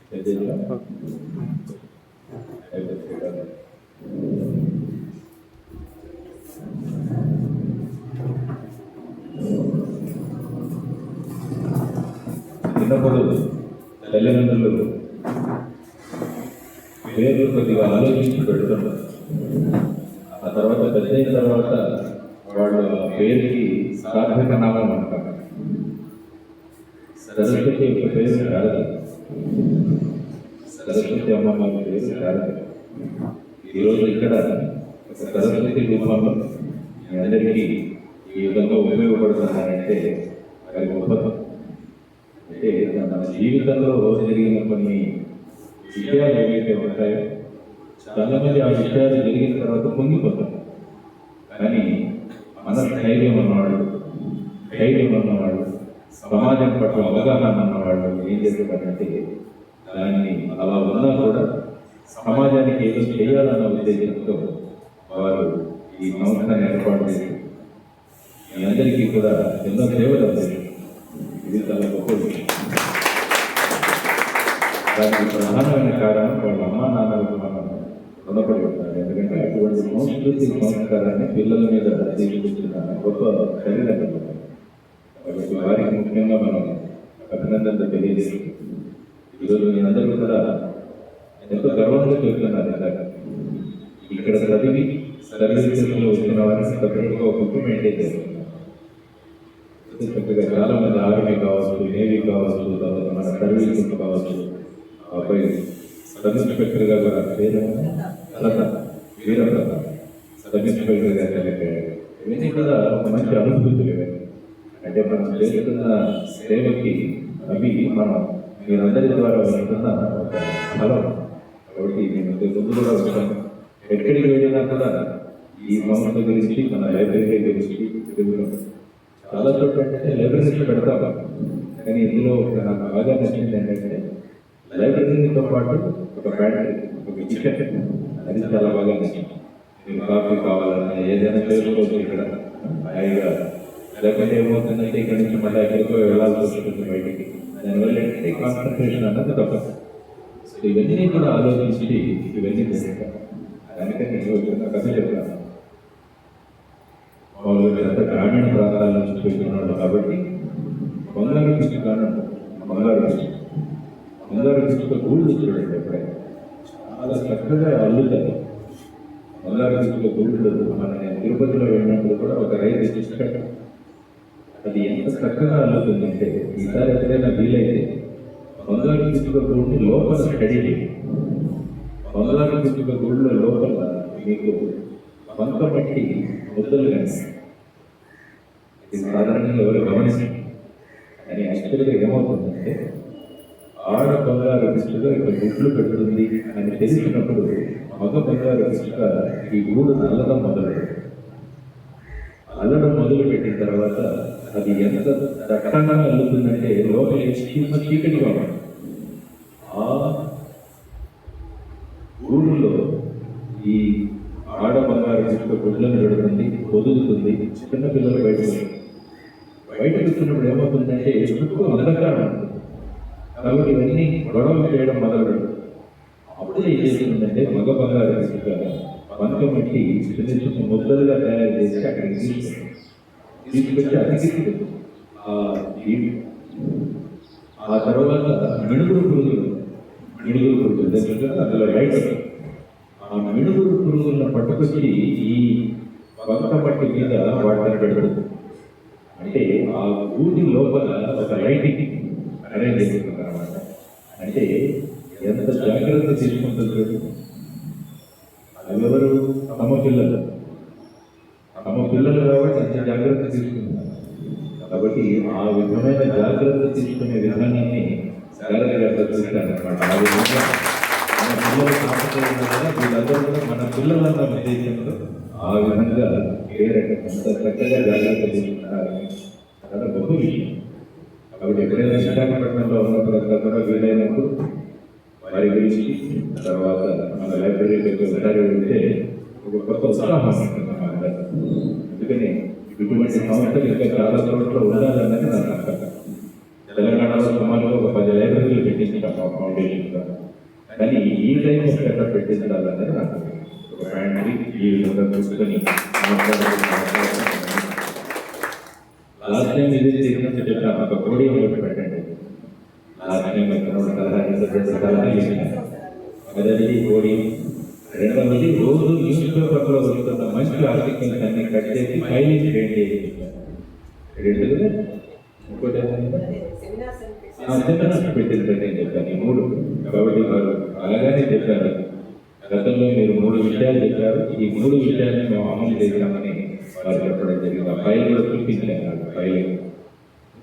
చిన్నప్పుడు తల్లిదండ్రులు పేర్లు కొద్దిగా ఆలోచించి పెడుతుంటారు. ఆ తర్వాత పెద్ద అయిన తర్వాత వాళ్ళు పేరుకి సార్థక నామం అంటారు. సరస్వతి యొక్క పేరు శారద, సరస్వతి అమ్మమ్మ పేరు శారద. ఈరోజు ఇక్కడ సరస్వతి రూపంలో మీ అందరికీ ఈ విధంగా ఉపయోగపడుతున్నారంటే అది గొప్పతనం. అంటే మన జీవితంలో జరిగిన కొన్ని విషయాలు ఏవైతే ఉంటాయో చాలా మంది ఆ విషయాలు జరిగిన తర్వాత పొంగిపోతారు. కానీ మన ధైర్యం ఉన్నవాళ్ళు, ధైర్యం ఉన్నవాళ్ళు, సమాజం పట్ల అవగాహన ఉన్నవాళ్ళు ఏం చేస్తారంటే దాన్ని అలా ఉన్నా కూడా సమాజానికి ఏదో చేయాలన్న ఉద్దేశంతో వారు ఈ సంస్థను ఏర్పాటు చేసి మీ అందరికీ కూడా ఎన్నో సేవలు అవుతాయి. ఇది చాలా గొప్ప విషయం. దానికి ప్రధానమైన కారణం వాళ్ళ అమ్మా నాన్నలకు మనం రుణపడి ఉంటారు. ఎందుకంటే అటువంటి సంస్కృతి సంస్కారాన్ని పిల్లల మీద తీసుకొచ్చిన గొప్ప తల్లిదండ్రులు. కాబట్టి వారికి ముఖ్యంగా మనం అభినందనలు తెలియజేసి ఈరోజు మీరందరూ కూడా ఎంతో గర్వంగా చెబుతున్నారు. ఇక్కడ చదివి సర్వీసెస్లో వచ్చిన వారిని సపరేట్గా ఒక బుక్ మెయింటైన్ చేస్తున్నారు. చక్కగా చాలా మంది ఆర్మీ కావచ్చు, నేవీ కావచ్చు, తర్వాత మన సర్వీసెస్ కావచ్చు, ఆపై సబ్ ఇన్స్పెక్టర్గా కూడా పేరు వీరప్రద సబ్ ఇన్స్పెక్టర్గా సెలెక్ట్ అయ్యారు. ఇవన్నీ కూడా ఒక మంచి అనుభూతులు. ఇవన్నీ అంటే మనం చేస్తున్న సేవకి అవి మనం మీరందరి ద్వారా వస్తున్న ఒక ఫలం. కాబట్టి నేను ముందు కూడా వచ్చాను. ఎక్కడికి వెళ్ళినా కూడా ఈ సంస్థ గురించి, మన లైబ్రరీ గురించి చాలా చోట్ల అంటే లైబ్రరీస్ పెడతాం. కానీ ఇందులో నాకు బాగా నచ్చింది ఏంటంటే లైబ్రరీతో పాటు ఒక ప్యాంట్రీ, ఒక కిచెన్, అది చాలా బాగా నచ్చింది. మీరు కాఫీ కావాలన్నా ఏదైనా చేసుకోవచ్చు ఇక్కడ హాయిగా. లేకపోతే ఏమవుతుందంటే ఇక్కడ నుంచి మళ్ళీ ఎక్కడికో వెళ్ళాల్సి వస్తుంది బయటికి. దానివల్ల ఏంటంటే కాన్సన్ట్రేషన్ అన్నది తప్పదు. సో ఇవన్నీ కూడా ఆలోచించి ఇవన్నీ చేస్తాను. దానికని నేను కథ చెప్తాను. వాళ్ళు వీరంతా గ్రామీణ ప్రాంతాల నుంచి వెళ్తున్నాడు కాబట్టి బంగారు పిచ్చి కాను, బంగారు పిచ్చి, బంగారు పిచ్చుక గూళ్ళు చూడండి. ఎప్పుడైనా చాలా చక్కగా అల్లుతారు బంగారు పిచ్చుక గూళ్ళు. మన నేను తిరుపతిలో వెళ్ళినప్పుడు కూడా ఒక రైతు తీసుకెళ్ళాడు. అది ఎంత చక్కగా అల్లుతుందంటే ఈసారి ఎప్పుడైనా వీలైతే బంగారు పిచ్చుక గూళ్ళు లోపల స్టడీ చేయండి. బంగారు పిచ్చుక గూళ్ళ లోపల మీకు పంక పట్టి ముద్దలు కానీ ఇది సాధారణంగా ఎవరు గమనించండి. అని యాక్చువల్గా ఏమవుతుందంటే ఆడ బంగారు పిచ్చుక ఇక్కడ గుడ్లు పెడుతుంది అని తెలిసినప్పుడు మగ బంగారు పిచ్చుక ఈ గూడు అల్లడం మొదలు పెట్టిన తర్వాత అది ఎంత దట్టంగా అల్లుతుందంటే లోపల చీకటిగా ఉంటుంది. ఆ గూడులో ఈ ఆడ బంగారు పిచ్చుక గుడ్లను పెడుతుంది, పొదుగుతుంది. చిన్నపిల్లలు బయటకు వచ్చినప్పుడు ఏమవుతుందంటే చుట్టూ అంధకారం ఉంటుంది. కాబట్టి ఇవన్నీ గొడవలు చేయడం మొదలు పెడుతుంది. అప్పుడు ఏం చేస్తుందంటే మగ బంగారు పిచ్చుక పంకమట్టి చిన్న చిన్న ముద్దలుగా తయారు చేసి అక్కడికి తీసుకొచ్చి అతికిస్తుంది. ఆ తర్వాత మిడుగురు పురుగులు అందులో లైట్, ఆ మిడుగురు పురుగులను పట్టుకొచ్చి ఈ పంకమట్టి మీద వాటిని పెడుతుంది. అంటే ఆ ఊరి లోపల ఒక లైటింగ్ అరేంజ్ చేస్తుంది అన్నమాట. అంటే ఎంత జాగ్రత్త తీసుకుంటుంది. ఎవరు తమ పిల్లలు కాబట్టి ఎంత జాగ్రత్త తీసుకుంటున్నారు. కాబట్టి ఆ విధమైన జాగ్రత్త తీసుకునే విధానాన్ని జాగ్రత్తగా చూస్తారనమాట. ఆ విధంగా మన పిల్లలు కాకపోతే వీళ్ళందరూ కూడా మన పిల్లలన్న ఉద్దేశంలో ఆ విధంగా ఎంత చక్కగా జాగ్రత్త తీసుకుంటారని చాలా గొప్ప విషయం. కాబట్టి ఎప్పుడైనా విశాఖపట్నంలో ఉన్నప్పుడు కూడా వీలైనప్పుడు వారి గురించి, తర్వాత మన లైబ్రరీకి ఒకసారి వెళ్తే ఒక కొత్త ఉత్సాహం ఉంటుంది అన్నమాట. అందుకని ఇటువంటి సంస్థలు ఇంకా చాలా చోట్ల ఉండాలన్నది నా నమ్మకం. తెలంగాణలో సుమారుగా ఒక 10 లైబ్రరీలు పెట్టించాం ఫౌండేషన్గా. కానీ ఈ టైం ఎక్కడ పెట్టించాలనేది నాకు ఒక ఫ్యామిలీ ఈ విధంగా చూసుకొని లాస్ట్ టైం ఇది చేసినట్టు చెప్పాను, ఒక కోడి ఒకటి పెట్టండి. లాస్ట్ టైం సలహా చేసినాను. మొదటిది కోడి, రెండవది రోజు న్యూస్ పేపర్లో వస్తున్న మంచి ఆర్టికల్స్ అన్ని కట్ చేసి ఫైలింగ్ చేయండి. రెండవది ఇంకోటి సెమినార్స్ పెట్టిందని నేను చెప్పాను. ఈ మూడు కాబట్టి వారు అలాగానే చెప్పారు. గతంలో మీరు 3 విషయాలు చెప్పారు, ఈ 3 విషయాన్ని మేము అమలు చేశామని వారు చెప్పడం జరిగింది. ఆ ఫైల్ కూడా చూపించాను ఫైలింగ్.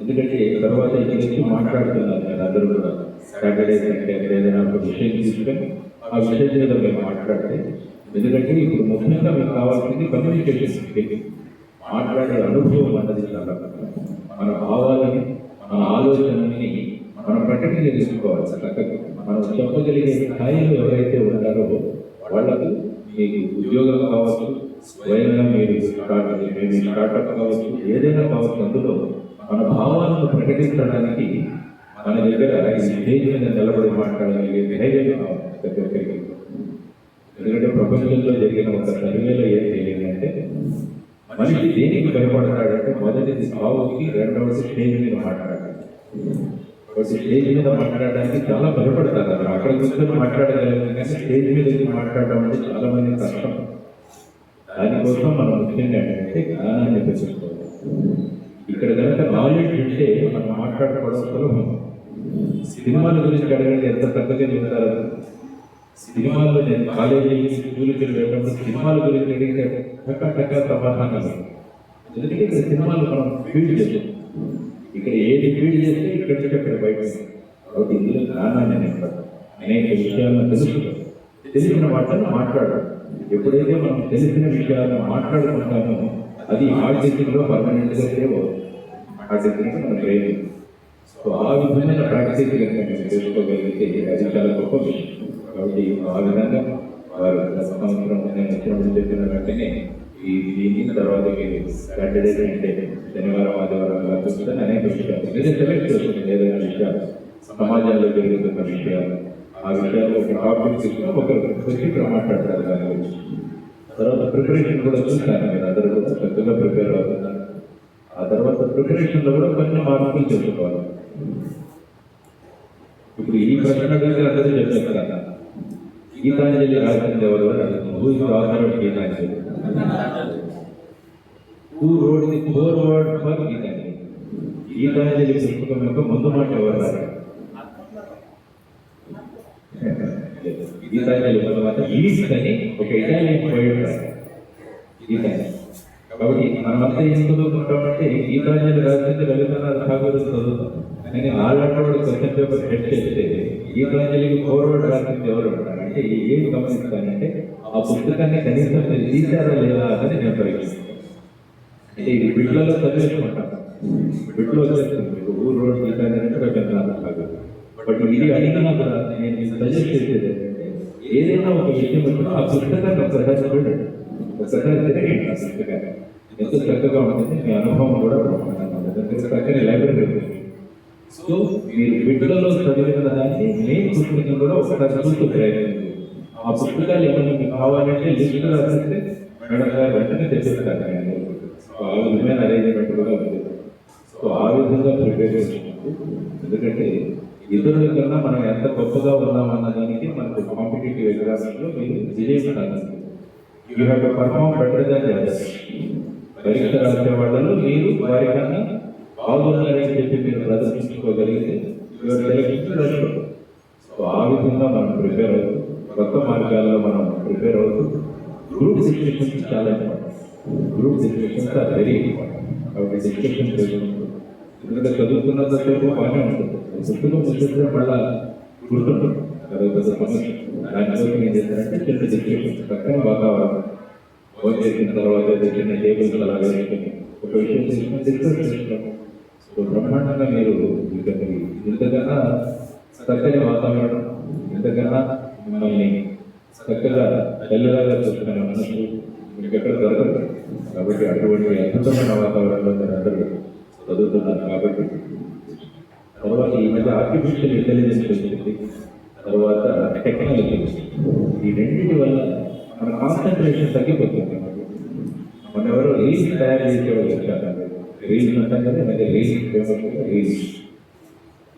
ఎందుకంటే తర్వాత ఇక్కడ వచ్చి మాట్లాడుతున్నారు మీరు అందరూ కూడా సాటర్డే సండే ఏదైనా ఒక విషయం తీసుకొని ఆ విషయం మీద మేము మాట్లాడితే, ఎందుకంటే ఇప్పుడు ముఖ్యంగా మీకు కావాల్సింది కమ్యూనికేషన్ స్కిల్, మాట్లాడే అనుభవం అన్నది చాలా మన భావాలని మన ఆలోచనని మనం ప్రకటన చేసుకోవాలి. చక్కగా మనం చెప్పగలిగే స్థాయిలో ఎవరైతే ఉంటారో వాళ్ళకు మీకు ఉద్యోగం కావచ్చు, స్వయంగా మీరు స్టార్టప్ కావచ్చు, ఏదైనా కావచ్చు, అందులో మన భావాలను ప్రకటించడానికి మన దగ్గర ఈ స్టేజ్ మీద నిలబడి మాట్లాడగలిగే ధైర్యం కావాలి. ఎందుకంటే ప్రపంచంలో జరిగిన ఒక సర్వేలో ఏం తెలియదంటే మనిషి దేనికి భయపడతాడంటే మొదటిది సావుకి, రెండవది స్టేజ్ మీద మాట్లాడాలి. స్టేజ్ మీద మాట్లాడడానికి చాలా భయపడతారు. అక్కడ కూర్చొని మాట్లాడగలిగిన కానీ స్టేజ్ మీద మాట్లాడడం అంటే చాలా మంది కష్టం. దానికోసం మనం ముఖ్యంగా ఏంటంటే జ్ఞానాన్ని పెంచుకోవాలి. ఇక్కడ కనుక నాలెడ్జ్ ఉంటే మనం మాట్లాడుకోవడం సులభం. సినిమాల గురించి అడగండి, ఎంత చక్కగా చెప్తారు. సినిమాల్లో నేను కాలేజీ స్కూల్కి వెళ్ళేటప్పుడు సినిమాల గురించి అడిగితే టకా సమాధానం. ఎందుకంటే ఇక్కడ సినిమాలు మనం ఫీడ్ చేస్తాం. ఇక్కడ ఏది ఫీడ్ చేస్తే ఇక్కడ నుంచి అక్కడ బయట. కాబట్టి ఇందులో జ్ఞానాన్ని నింపడం, అనేక విషయాలను తెలిసిన వాటిని మాట్లాడాలి. ఎప్పుడైతే మనం తెలిసిన విషయాలను మాట్లాడుకుంటామో అది ఆర్టిస్టిక్లో పర్మనెంట్గా సేవ్ అవుతుంది. ఆర్టిస్టిక్ మన బ్రెయిన్. సో ఆ విధమైన ప్రాక్టీస్ కనుక మేము చేసుకోగలిగితే అది చాలా గొప్ప విషయం. కాబట్టి ఆ విధంగా వారు సంవత్సరం నేను వచ్చినప్పుడు చెప్పిన వెంటనే దీని తర్వాత సాటర్డే సండే శనివారం ఆదివారం అలా చూస్తుందని అనేక విషయాలు మీరే సెలెక్ట్ చేస్తుంది. ఏదైనా విషయాలు సమాజంలో జరుగుతున్న విషయాలు, ఆ విషయాలు ఒక టాపిక్ తీసుకుని ఒకరు వచ్చి ఇక్కడ మాట్లాడతారు. దాని గురించి తర్వాత ప్రిపరేషన్ కూడా చూస్తాను. మీరు అందరూ కూడా చక్కగా ప్రిపేర్ అవుతున్నారు. ఆ తర్వాత ప్రిపరేషన్లో కూడా కొంచెం మార్పులు చేసుకోవాలి. ఇప్పుడు ఈ ప్రశ్న అందరూ చెప్పేస్తారా, గీతాంజలి రాసింది ఎవరు అని అడుగుతున్నారు. Gitanjali who wrote the foreword for Gitanjali. Gitanjali పుస్తకం యొక్క ముందు మాట ఎవరు రాశారు? గీతాంజలి ముందు మాట ఈస్ట్ అని ఒక ఇటాలియన్ పోయిట్ రాశారు. గీతాంజలి. కాబట్టి మనమంతా ఏం చదువుకుంటామంటే గీతాంజలి రాసింది రవీంద్రనాథ్ ఠాగూర్ చదువుతాం. కానీ ఆళ్ళంటోడు క్వశ్చన్ పేపర్ హెడ్ చేస్తే గీతాంజలికి ఫోర్వర్డ్ రాసింది ఎవరు అంటారు అంటే ఏం గమనిస్తానంటే ఆ పుస్తకాన్ని కనీసం మీరు తీశారా లేదా అని నేను పరీక్షిస్తాను. అంటే ఇది బిడ్లలో చదివేసుకుంటాను. బిడ్డలో వచ్చేస్తుంది మీకు ఊరు రోడ్ గీతాంజలి అంటే రవీంద్రనాథ్ ఠాగూర్. బట్ ఇది అడిగినా కూడా నేను మీకు సజెస్ట్ చేసేది ఏంటంటే ఏదైనా ఒక విషయం వచ్చినా ఆ పుస్తకాన్ని ఒకసారి చూడండి, ఒకసారి తిరగండి. ఆ పుస్తకాన్ని ఎంతో చక్కగా ఉంటుంది. మీ అనుభవం కూడా చక్కని లైబ్రరీ ఉంటుంది. సో మీరు బిడ్డలలో చదివిన దాన్ని మెయిన్ పుస్తకం కూడా ఒకసారి చూస్తూ ప్రయత్నించండి. ఆ పుస్తకాలు ఏమైనా మీకు కావాలంటే లిస్ట్ రాసిస్తే మేడం గారు వెంటనే తెచ్చిస్తారు. ఆ విధమైన అరేంజ్మెంట్ కూడా ఉంది. సో ఆ విధంగా ప్రిపేర్ చేసుకుంటూ, ఎందుకంటే ఇతరుల కన్నా మనం ఎంత గొప్పగా ఉన్నామన్న దానికి మనకు కాంపిటేటివ్ ఎగ్జామ్స్లో మీరు విజయం సాధించాలి. You have to perform better than others. పరీక్ష రాసే వాళ్ళలో మీరు వారికన్నా బాగున్నారని చెప్పి మీరు ప్రదర్శించుకోగలిగితే సో ఆ విధంగా మనం ప్రిపేర్ అవుతూ కొత్త మార్గాల్లో మనం ప్రిపేర్ అవుతూ గ్రూప్ డిస్కషన్స్ చాలా important. Group discussions are very important. కాబట్టి డిస్కషన్ చేసుకుంటూ, ఎందుకంటే చదువుతున్నంతసేపు బాగానే ఉంటుంది. పుస్తకం పుస్తకం మళ్ళా గుర్తుంటుంది అదే పెద్ద సమస్య. దానికోసం ఏం చేస్తారంటే చిన్న డిస్కషన్స్ చక్కని వాతావరణం ఫోన్ చేసిన తర్వాత చిన్న టేబుల్స్ అలా వేసుకొని ఒక విషయం తీసుకుని డిస్కస్ చేస్తున్నాము. సో బ్రహ్మాండంగా మీరు ఇంతకన్నా చక్కని వాతావరణం, ఇంతకన్నా మిమ్మల్ని చక్కగా తెల్లగా చూసుకునే మనసు మీకు ఎక్కడ దొరకదు. కాబట్టి అటువంటి అద్భుతమైన వాతావరణంలో మీరు అందరూ చదువుతున్నారు. కాబట్టి తర్వాత ఈ మధ్య ఆర్టిఫిషియల్ ఇంటెలిజెన్స్ వచ్చింది. తర్వాత టెక్నాలజీ, ఈ రెండింటి వల్ల మన కాన్సన్ట్రేషన్ తగ్గిపోతుంది. మన ఎవరో రీల్స్ తయారు చేసేవాళ్ళు వచ్చారు, రీల్స్ అంటాం కదా, మనకి రీల్స్ ఫేమస్ రీల్స్.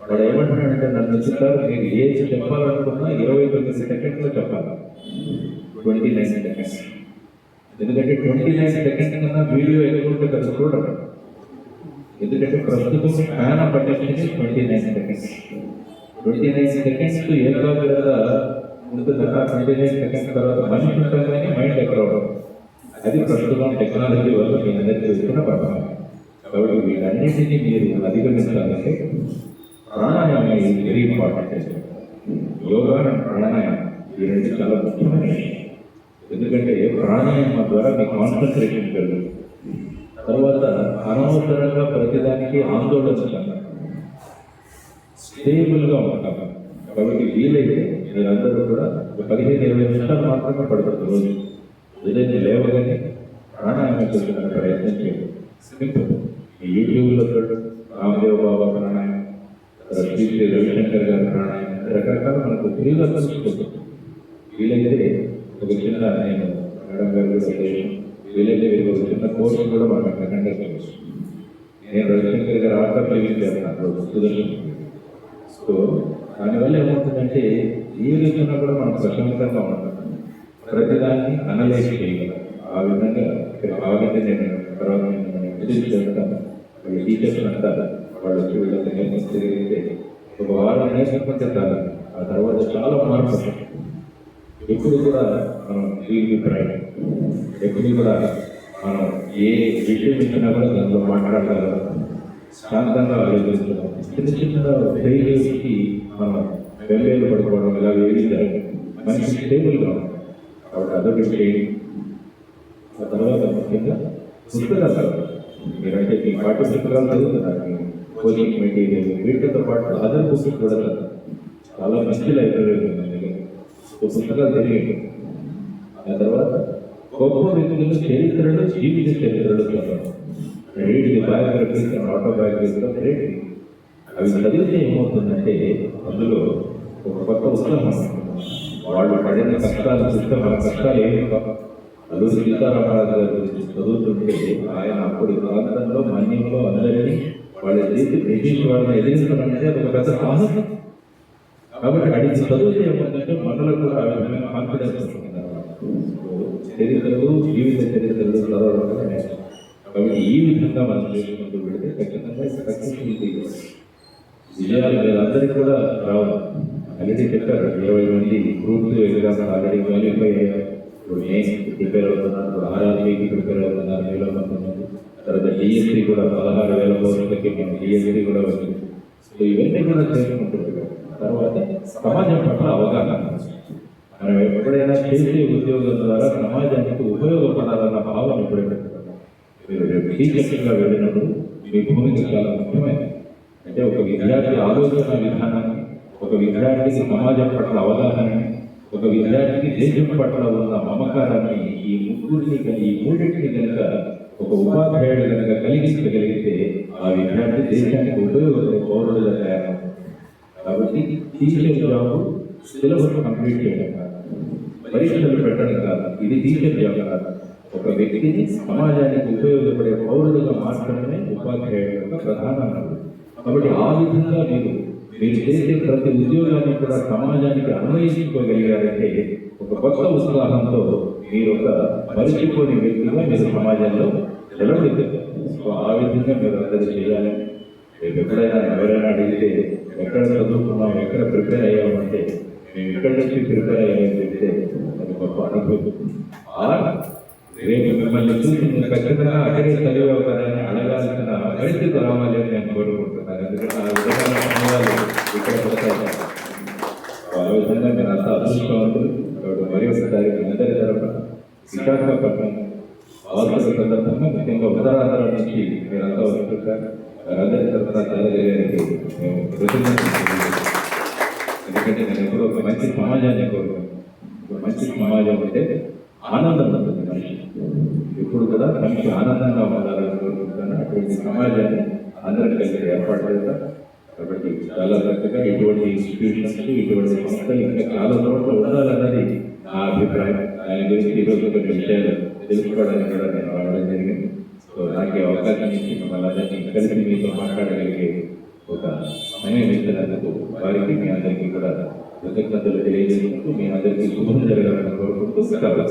వాడు ఏమంటున్నాడంటే నన్ను వచ్చుతారు, నేను ఏది చెప్పాలనుకున్నా 29 సెకండ్లో చెప్పాలి, 29 సెకండ్స్. ఎందుకంటే 29 సెకండ్స్ కన్నా వీడియో ఎక్కువ ఉంటే కదా చూడడం. ఎందుకంటే ప్రస్తుతం ఫ్యాన్ పట్టేసి 29 సెకండ్స్. 29 సెకండ్స్ ఏకాగ్రత ఉంటుంది. 29 సెకండ్స్ తర్వాత మనిషి ఉంటుంది కానీ మైండ్ ఎక్కడ ఉండదు. అది ప్రస్తుతం టెక్నాలజీ వల్ల మీ అందరికీ వస్తున్న ప్రభావం. కాబట్టి వీటన్నింటినీ మీరు అధిగమించాలంటే ప్రాణాయామం is very important. Yoga and ప్రాణాయామం ఈ రెండు చాలా ముఖ్యమైన విషయం. ఎందుకంటే ప్రాణాయామం ద్వారా మీ కాన్సన్ట్రేషన్ పెరుగుతుంది. తర్వాత అనవసరంగా ప్రతిదానికి ఆందోళన చెందాలి, స్టేబుల్గా ఉంటాం. కాబట్టి వీలైతే మీరందరూ కూడా 15-20 నిమిషాలు మాత్రమే పడుతుంది రోజు. ఉదయం లేవగానే ప్రాణాయామం చేసిన ప్రయత్నం చేయండి. సింపుల్. ఈ యూట్యూబ్లో చూడండి, రామదేవ్ బాబా ప్రాణాయామం, శ్రీ రవిశంకర్ గారి ప్రాణాయామం, రకరకాల మనకు ఫ్రీగా తెలుసుకుంటుంది. వీలైతే ఒక చిన్న నేను మేడం గారు కూడా వీలైతే ఒక చిన్న కోర్సు కూడా మనం కండక్ట్ చేయవచ్చు. నేను రవిశంకర్ గారు ఆర్డర్ లివింగ్ చేస్తాను సుదర్శన్. సో దానివల్ల ఏమవుతుందంటే ఏ విధంగా కూడా మనం ప్రశాంతంగా ఉంటాం, ప్రతిదాన్ని అనలైజ్ చేయగలం. ఆ విధంగా ఇక్కడ బాగుంటే నేను తర్వాత ఇంట్రడ్యూస్ చేస్తాను. వాళ్ళ టీచర్స్ అంటారు, వాళ్ళు వచ్చి వీళ్ళతో నేర్పిస్తే ఒక వారం నేర్చుకుంటే చాలు, ఆ తర్వాత చాలా మార్పు వస్తుంది. ఎప్పుడు కూడా మనం ఫీల్ ప్రైడ్, ఎప్పుడు కూడా మనం ఏ విషయం ఇచ్చినా కూడా దాంట్లో మాట్లాడాలి, శాంతంగా ఆలోచించడం. చిన్న చిన్న ఫెయిల్యూర్స్కి మనం వెంబేలు పడుకోవడం ఇలా ఏది జరగదు. మనకి స్టేబుల్గా ఉంటాం. కాబట్టి అదొక చేయండి. ఆ తర్వాత ముఖ్యంగా పుస్తకాలు, మీరంటే మీ పాఠ్య పుస్తకాలు చదువుతున్నారు, కోచింగ్ మెటీరియల్, వీటితో పాటు అదర్ బుక్స్ కూడా చాలా మంచి లైబ్రరీ ఉంది దగ్గర. పుస్తకాలు తెలియండి. ఆ తర్వాత గొప్ప వ్యక్తుల చరిత్రలు, జీవిత చరిత్రలు చదవడం. Read the biographies and autobiographies of great. అవి చదివితే ఏమవుతుందంటే అందులో ఒక కొత్త ఉత్సాహం ఉంటుంది. వాళ్ళు పడిన కష్టాలు చూస్తే మన కష్టాలు ఏమి కాదు. అల్లూరి సీతారామరాజు గారి గురించి చదువుతుంటే ఆయన అప్పుడు ప్రాంతంలో మన్యంలో అందరినీ వాళ్ళ చేసి బ్రిటిష్ వాళ్ళని ఎదిరించడం అనేది ఒక పెద్ద సాహసం. కాబట్టి అడిగి చదివితే ఏమవుతుందంటే మనలో కూడా ఆ విధమైన కాన్ఫిడెన్స్ వస్తుంది. చరిత్రలు, జీవిత చరిత్రలు చదవడం కూడా నేర్చుకోవాలి. కాబట్టి ఈ విధంగా మనం చేసుకుంటూ వెళితే ఖచ్చితంగా సక్సెస్ఫుల్ విజయాలు వీళ్ళందరికీ కూడా రావాలి. ఆల్రెడీ చెప్పారు, 20 మంది గ్రూప్స్ ఎగ్జామ్స్ ఆల్రెడీ క్వాలిఫై అయ్యారు. ఇప్పుడు నేను ప్రిపేర్ అవుతున్నాను, ఇప్పుడు RRBకి ప్రిపేర్ అవుతున్నారు 1000 మంది. తర్వాత DSC కూడా 16,000 పోస్టులకి మేము DSC కూడా వచ్చింది. సో ఇవన్నీ కూడా చేసుకుంటుంది. తర్వాత సమాజం పట్ల అవగాహన, మనం ఎప్పుడైనా చేసే ఉద్యోగం ద్వారా సమాజానికి ఉపయోగపడాలన్న భావన ఎప్పుడైనా మీరు టీచర్గా వెళ్ళినప్పుడు మీ భూమికి చాలా ముఖ్యమైనది. అంటే ఒక విద్యార్థి ఆలోచన విధానాన్ని, ఒక విద్యార్థికి సమాజం పట్ల అవగాహనని, ఒక విద్యార్థికి దేశం పట్ల ఉన్న మమకారాన్ని, ఈ మూడింటిని కనుక ఒక ఉపాధ్యాయుడు కనుక కలిగించగలిగితే ఆ విద్యార్థి దేశానికి ఉపయోగపడే పౌరులుగా తయారవుతారు. కాబట్టి టీచర్ జాబ్ సిలబస్ కంప్లీట్ చేయడం కాదు, పరీక్షలు పెట్టడం కాదు, ఇది టీచర్ జాబ్ కాదు. ఒక వ్యక్తిని సమాజానికి ఉపయోగపడే పౌరులుగా మార్చడమే ఉపాధ్యాయుడు యొక్క ప్రధాన లక్ష్యం. కాబట్టి ఆ విధంగా మీరు చేసే ప్రతి ఉద్యోగాన్ని కూడా సమాజానికి అన్వయించుకోగలిగారంటే ఒక కొత్త ఉత్సాహంతో మీరు ఒక మరిచిపోని వ్యక్తిగా మీరు సమాజంలో నిలబడుతుంది. సో ఆ విధంగా మీరు అందరూ చేయాలని, ఎప్పుడైనా ఎవరైనా అడిగితే ఎక్కడ చదువుకున్నాం, ఎక్కడ ప్రిపేర్ అయ్యామంటే మేము ఇక్కడ నుంచి ప్రిపేర్ అయ్యామని చెప్తే అది గొప్ప అనుభూతి. రేపు మిమ్మల్ని చూసి నేను ఖచ్చితంగా అక్కడే చదివేవారని అడగాల్సిన పరిస్థితి రావాలి అని నేను కోరుకుంటున్నాను. ఎందుకంటే ఆ విధంగా అనుభవాలు ఇక్కడ పడతాయి. ఆ విధంగా నేను అంత అదృష్టవంతులు. మరి ఒకసారి అందరి తరఫున విశాఖపట్నం వార్తల సందర్భంగా ముఖ్యంగా ఉత్తరాంధ్ర నుంచి మీరంతా వస్తుంటారు. అందరి తరఫున చదవడానికి మేము కృతజ్ఞతలు. ఎందుకంటే నేను ఎప్పుడూ ఒక మంచి సమాజాన్ని కోరుకున్నాను. ఒక మంచి సమాజం అంటే ఆనందం ఉంటుంది. మనిషి ఎప్పుడు కూడా మనిషి ఆనందంగా ఉండాలని కోరుకుంటున్నాను. అటువంటి సమాజాన్ని అందరికీ కలిసి ఏర్పాటు చేస్తారు. కాబట్టి చాలా చక్కగా ఇటువంటి ఇన్స్టిట్యూషన్స్ ఇటువంటి సంస్థలు ఇంకా చాలా చోట్ల ఉండాలన్నది నా అభిప్రాయం. దాని గురించి ఈరోజు కొన్ని విషయాలు తెలుసుకోవడానికి కూడా నేను రావడం జరిగింది. సో నాకు ఈ అవకాశం ఇచ్చి మిమ్మల్ని అందరినీ కలిసి మీతో మాట్లాడగలిగే ఒక సమయం ఇచ్చినందుకు వారికి మీ అందరికీ కూడా కృతజ్ఞతలు తెలియజేసుకుంటూ మీ అందరికీ శుభం జరగాలని కోరుకుంటూ సెలవు.